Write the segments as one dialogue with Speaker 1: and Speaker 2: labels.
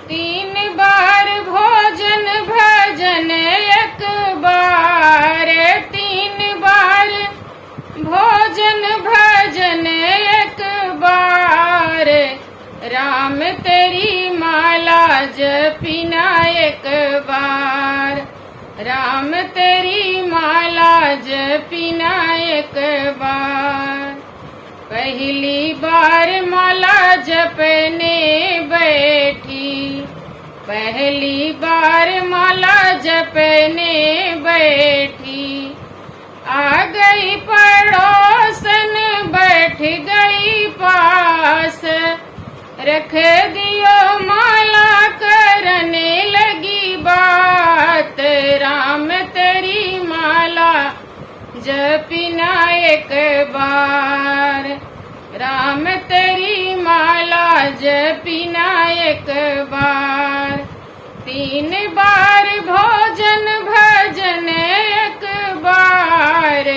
Speaker 1: तीन बार भोजन भजन एक बार, तीन बार भोजन भजन एक बार, राम तेरी माला जपिना एक बार, राम तेरी माला जपिना एक बार। पहली बार माला जपने बैठी, पहली बार माला जपने बैठी, आ गई पड़ोसन बैठ गई पास, रख दियो माला करने लगी बात, राम तेरी माला जपिना एक बार, राम तेरी माला जपिना एक बार। तीन बार भोजन भजन एक बार,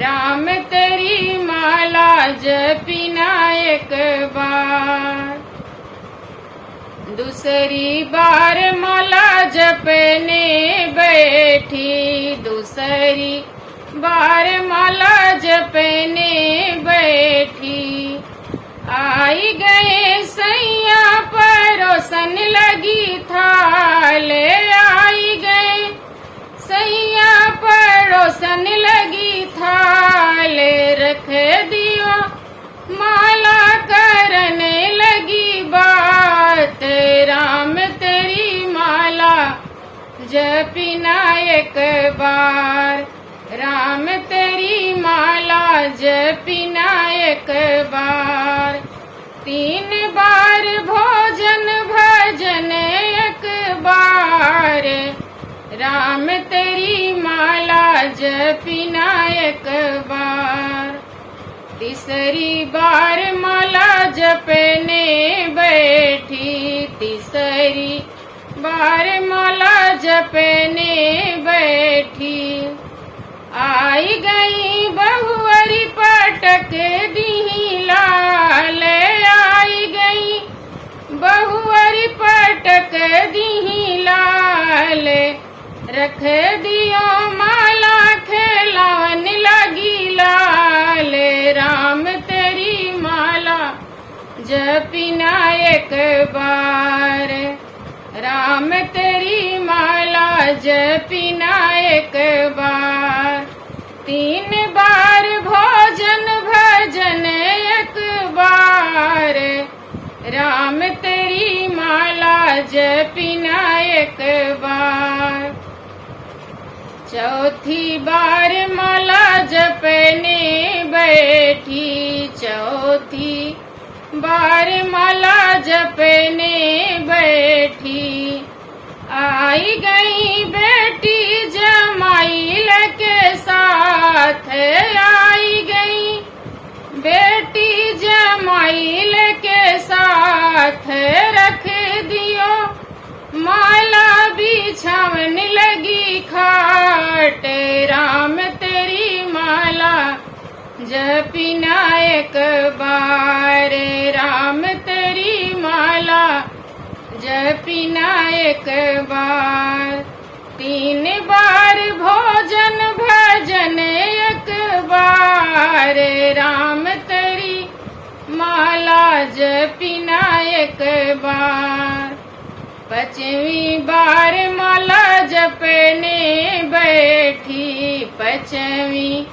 Speaker 1: राम तेरी माला जपिना एक बार। दूसरी बार माला जपने बैठी, दूसरी बार माला जपने बैठी, आई गए सैया परोसन लगी थाल, आई गए सैया परोसन लगी थाल, रख दियो माला करने लगी बात, राम तेरी माला जपिना एक बार, राम तेरी माला जपिना एक बार। तीन बार भोजन भजन एक बार, राम तेरी माला जपिना एक बार। तीसरी बार माला जपने बैठी, तीसरी बार माला जपने बैठी, आई गई बहुवरी पटक दी लाल, आई गई बहुवरी पटक दी लाल, रख दियो माला खेलावन लगी लाल, राम तेरी माला जपिना एक बार, राम तेरी माला जपिना एक बार। तीन बार भोजन भजन एक बार, राम तेरी माला जपिना एक बार। चौथी बार माला जपने बैठी, चौथी बार माला जपने बैठी, आई गई बेटी जमाइल के साथ, आई गई बेटी जमाइल के साथ, रख दियो माला बिछावन लगी खाट, राम तेरी माला जपिना एक बार, राम तेरी माला जपिना एक बार। तीन बार भोजन भजन एक बार, राम तेरी माला जपिना एक बार। पांचवी बार माला जपने बैठी, पांचवी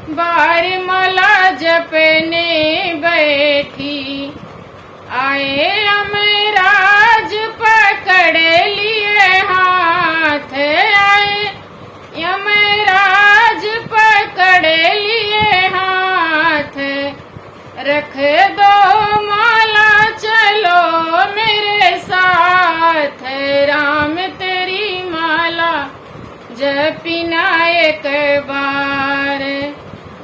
Speaker 1: बार माला जपने बैठी, आए यमराज पकड़ लिए हाथ, आए यमराज पकड़ लिए हाथ, रख दो माला चलो मेरे साथ, राम तेरी माला जपिना एक बार,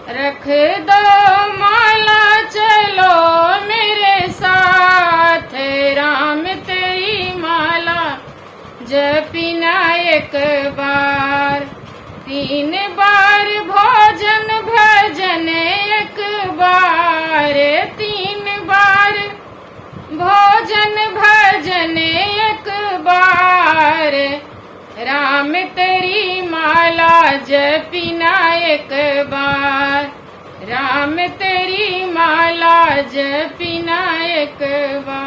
Speaker 1: रख दो माला चलो मेरे साथ, राम तेरी माला जपिना एक बार। तीन बार भोजन भजन एक बार, तीन बार भोजन भजन एक बार, राम तेरी माला जपिना एक बार, राम तेरी माला जपिना एक बार।